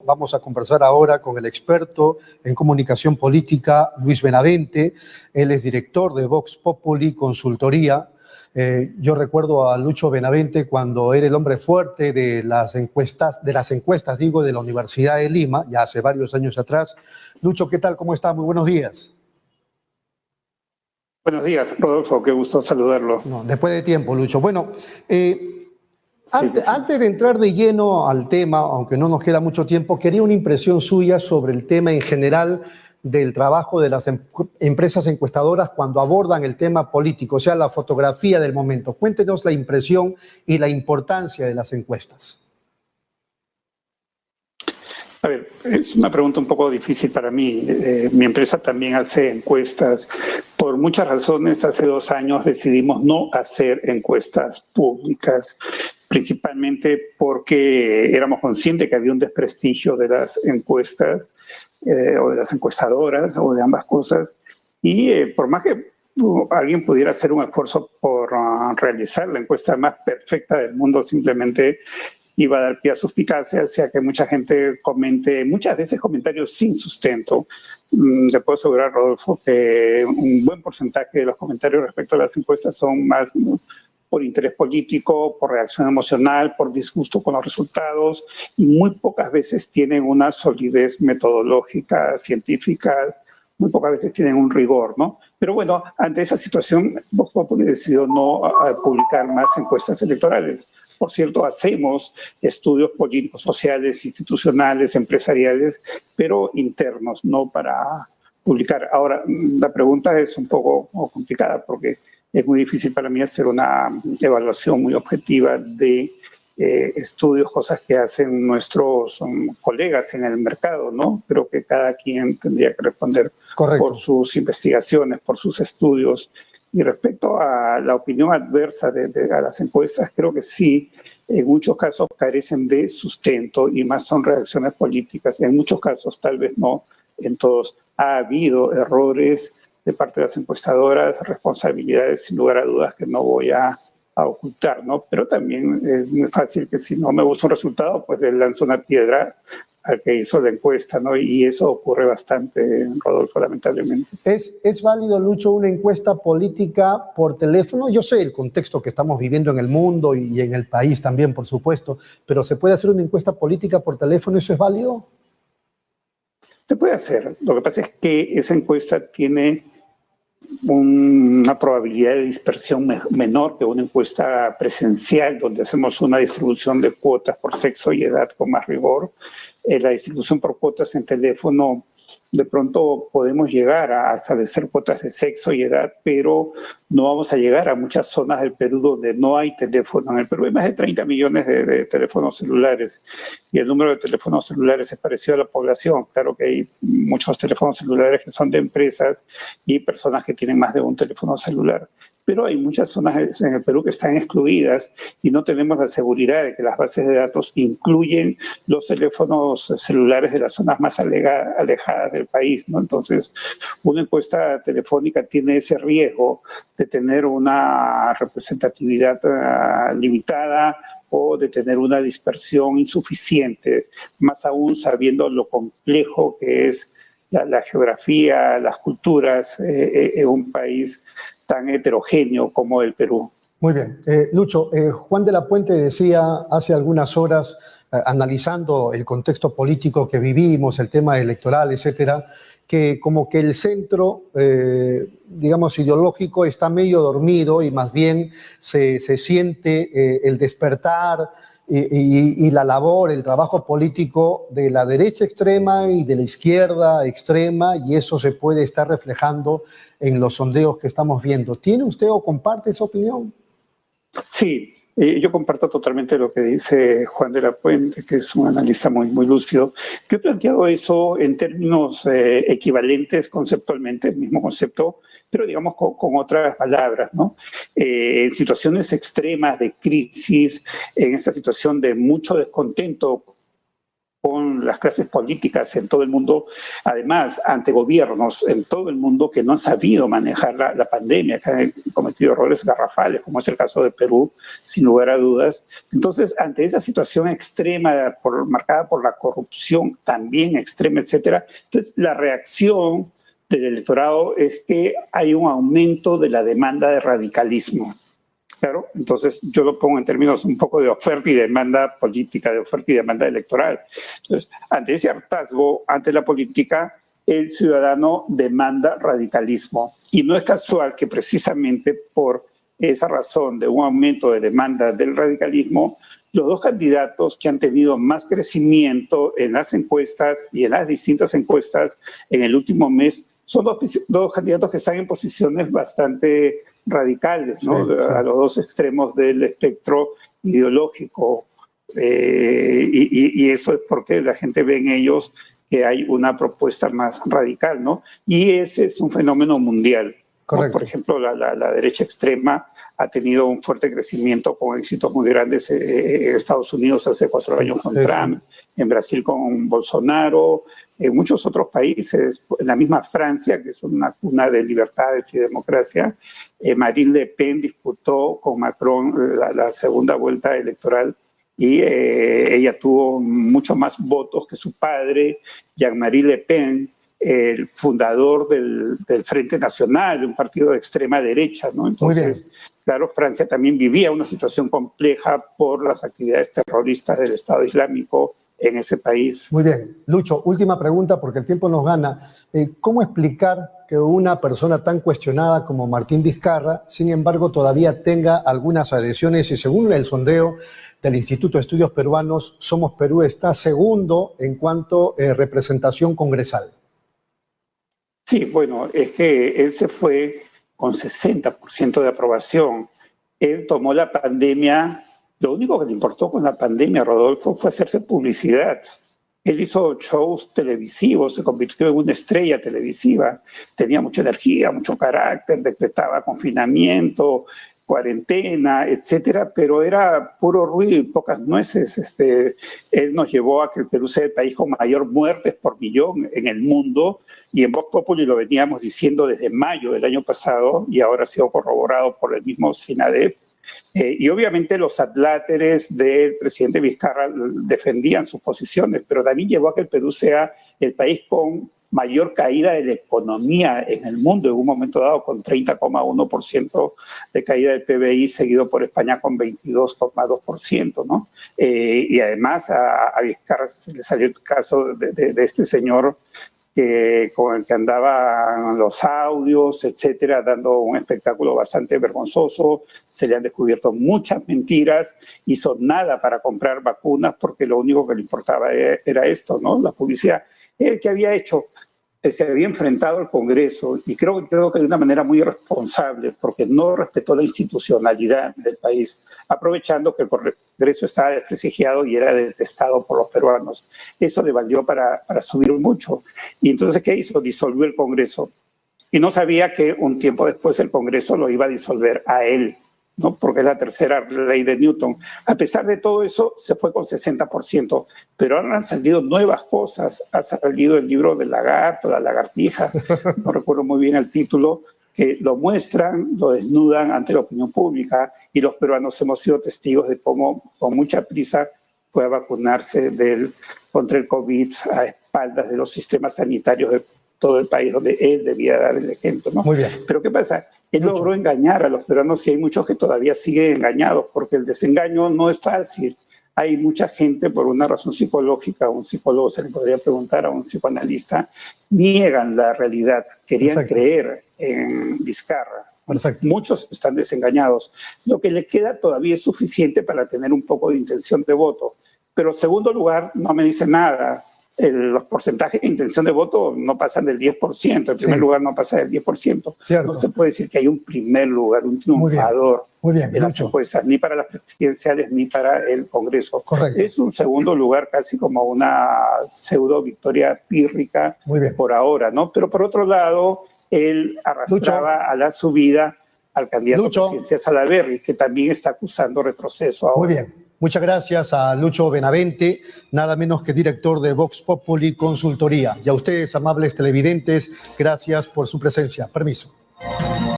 Vamos a conversar ahora con el experto en comunicación política, Luis Benavente. Él es director de Vox Populi Consultoría. Yo recuerdo a Lucho Benavente cuando era el hombre fuerte de las encuestas, de la Universidad de Lima, ya hace varios años atrás. Lucho, ¿qué tal? ¿Cómo está? Muy buenos días. Buenos días, Rodolfo. Qué gusto saludarlo. No, después de tiempo, Lucho. Bueno, antes de entrar de lleno al tema, aunque no nos queda mucho tiempo, quería una impresión suya sobre el tema en general del trabajo de las empresas encuestadoras cuando abordan el tema político, o sea, la fotografía del momento. Cuéntenos la impresión y la importancia de las encuestas. A ver, es una pregunta un poco difícil para mí. Mi empresa también hace encuestas. Por muchas razones, hace 2 años decidimos no hacer encuestas públicas, principalmente porque éramos conscientes que había un desprestigio de las encuestas o de las encuestadoras o de ambas cosas. Y por más que alguien pudiera hacer un esfuerzo por realizar la encuesta más perfecta del mundo, simplemente iba a dar pie a suspicacia, o sea que mucha gente comente, muchas veces comentarios sin sustento. Le puedo asegurar, Rodolfo, que un buen porcentaje de los comentarios respecto a las encuestas son más por interés político, por reacción emocional, por disgusto con los resultados, y muy pocas veces tienen una solidez metodológica, científica, muy pocas veces tienen un rigor, ¿no? Pero bueno, ante esa situación, Vox Populi decidió no publicar más encuestas electorales. Por cierto, hacemos estudios políticos, sociales, institucionales, empresariales, pero internos, no para publicar. Ahora, la pregunta es un poco complicada porque es muy difícil para mí hacer una evaluación muy objetiva de estudios, cosas que hacen nuestros colegas en el mercado, ¿no? Creo que cada quien tendría que responder por sus investigaciones, por sus estudios. Y respecto a la opinión adversa a las encuestas, creo que sí, en muchos casos carecen de sustento y más son reacciones políticas. En muchos casos, tal vez no en todos, ha habido errores de parte de las encuestadoras, responsabilidades sin lugar a dudas que no voy a ocultar, ¿no? Pero también es muy fácil que si no me gusta un resultado, pues le lanzo una piedra al que hizo la encuesta, ¿no? Y eso ocurre bastante, Rodolfo, lamentablemente. ¿Es válido, Lucho, una encuesta política por teléfono? Yo sé el contexto que estamos viviendo en el mundo y en el país también, por supuesto, pero ¿se puede hacer una encuesta política por teléfono? ¿Eso es válido? Se puede hacer. Lo que pasa es que esa encuesta tiene una probabilidad de dispersión menor que una encuesta presencial donde hacemos una distribución de cuotas por sexo y edad con más rigor. La distribución por cuotas en teléfono, de pronto podemos llegar a establecer cuotas de sexo y edad, pero no vamos a llegar a muchas zonas del Perú donde no hay teléfono. En el Perú hay más de 30 millones de teléfonos celulares y el número de teléfonos celulares es parecido a la población. Claro que hay muchos teléfonos celulares que son de empresas y personas que tienen más de un teléfono celular. Pero hay muchas zonas en el Perú que están excluidas y no tenemos la seguridad de que las bases de datos incluyen los teléfonos celulares de las zonas más alejadas del país, ¿no? Entonces, una encuesta telefónica tiene ese riesgo de tener una representatividad limitada o de tener una dispersión insuficiente, más aún sabiendo lo complejo que es la geografía, las culturas en un país tan heterogéneo como el Perú. Muy bien. Lucho, Juan de la Puente decía hace algunas horas, analizando el contexto político que vivimos, el tema electoral, etcétera, que como que el centro, digamos, ideológico está medio dormido y más bien se siente el despertar y la labor, el trabajo político de la derecha extrema y de la izquierda extrema, y eso se puede estar reflejando en los sondeos que estamos viendo. ¿Tiene usted o comparte esa opinión? Sí, yo comparto totalmente lo que dice Juan de la Puente, que es un analista muy lúcido. Yo he planteado eso en términos equivalentes conceptualmente, el mismo concepto, pero digamos con otras palabras, ¿no? En situaciones extremas de crisis, en esta situación de mucho descontento con las clases políticas en todo el mundo, además ante gobiernos en todo el mundo que no han sabido manejar la pandemia, que han cometido errores garrafales, como es el caso de Perú, sin lugar a dudas. Entonces, ante esa situación extrema, marcada por la corrupción también extrema, etcétera, entonces la reacción del electorado es que hay un aumento de la demanda de radicalismo. Claro, entonces yo lo pongo en términos un poco de oferta y demanda política, de oferta y demanda electoral. Entonces, ante ese hartazgo, ante la política, el ciudadano demanda radicalismo. Y no es casual que precisamente por esa razón de un aumento de demanda del radicalismo, los dos candidatos que han tenido más crecimiento en las encuestas y en las distintas encuestas en el último mes son dos candidatos que están en posiciones bastante radicales, ¿no? Sí, sí. A los dos extremos del espectro ideológico. Y eso es porque la gente ve en ellos que hay una propuesta más radical, ¿no? Y ese es un fenómeno mundial. Correcto. Por ejemplo, la derecha extrema ha tenido un fuerte crecimiento con éxitos muy grandes en Estados Unidos hace 4 años con Trump, en Brasil con Bolsonaro, en muchos otros países, en la misma Francia, que es una cuna de libertades y democracia. Marine Le Pen disputó con Macron la segunda vuelta electoral y ella tuvo mucho más votos que su padre, Jean-Marie Le Pen, el fundador del Frente Nacional, un partido de extrema derecha, ¿no? Entonces, claro, Francia también vivía una situación compleja por las actividades terroristas del Estado Islámico en ese país. Muy bien. Lucho, última pregunta porque el tiempo nos gana. ¿Cómo explicar que una persona tan cuestionada como Martín Vizcarra, sin embargo, todavía tenga algunas adhesiones y según el sondeo del Instituto de Estudios Peruanos, Somos Perú está segundo en cuanto a representación congresal? Sí, bueno, es que él se fue con 60% de aprobación. Él tomó la pandemia, lo único que le importó con la pandemia, Rodolfo, fue hacerse publicidad. Él hizo shows televisivos, se convirtió en una estrella televisiva, tenía mucha energía, mucho carácter, decretaba confinamiento, cuarentena, etcétera, pero era puro ruido y pocas nueces. Él nos llevó a que el Perú sea el país con mayor muertes por millón en el mundo, y en Vox Populi lo veníamos diciendo desde mayo del año pasado, y ahora ha sido corroborado por el mismo SINADEF. Y obviamente los adláteres del presidente Vizcarra defendían sus posiciones, pero también llevó a que el Perú sea el país con mayor caída de la economía en el mundo en un momento dado, con 30,1% de caída del PBI, seguido por España con 22,2%, ¿no? Y además a Vizcarra se le salió el caso de este señor con el que andaban los audios, etcétera, dando un espectáculo bastante vergonzoso. Se le han descubierto muchas mentiras, hizo nada para comprar vacunas porque lo único que le importaba era esto, ¿no? La publicidad. El que había hecho, se había enfrentado al Congreso y creo que de una manera muy irresponsable porque no respetó la institucionalidad del país, aprovechando que el Congreso estaba desprestigiado y era detestado por los peruanos. Eso le valió para subir mucho. Y entonces, ¿qué hizo? Disolvió el Congreso. Y no sabía que un tiempo después el Congreso lo iba a disolver a él, ¿no? Porque es la tercera ley de Newton. A pesar de todo eso, se fue con 60%, pero ahora han salido nuevas cosas. Ha salido el libro del lagarto, la lagartija, no recuerdo muy bien el título, que lo muestran, lo desnudan ante la opinión pública, y los peruanos hemos sido testigos de cómo con mucha prisa fue a vacunarse contra el COVID a espaldas de los sistemas sanitarios de todo el país, donde él debía dar el ejemplo, ¿no? Muy bien. Pero ¿qué pasa? Él logró engañar a los peruanos y hay muchos que todavía siguen engañados, porque el desengaño no es fácil. Hay mucha gente, por una razón psicológica, a un psicólogo se le podría preguntar, a un psicoanalista, niegan la realidad, querían creer en Vizcarra. Perfecto. Muchos están desengañados. Lo que le queda todavía es suficiente para tener un poco de intención de voto. Pero en segundo lugar, no me dice nada. Los porcentajes de intención de voto no pasan del 10%, el primer lugar no pasa del 10%. Cierto. No se puede decir que hay un primer lugar, un triunfador de las encuestas, ni para las presidenciales ni para el Congreso. Correcto. Es un segundo lugar casi como una pseudo victoria pírrica por ahora, ¿no? Pero por otro lado, él arrastraba a la subida al candidato presidencial Salaverry, que también está acusando retroceso ahora. Muy bien. Muchas gracias a Lucho Benavente, nada menos que director de Vox Populi Consultoría. Y a ustedes, amables televidentes, gracias por su presencia. Permiso.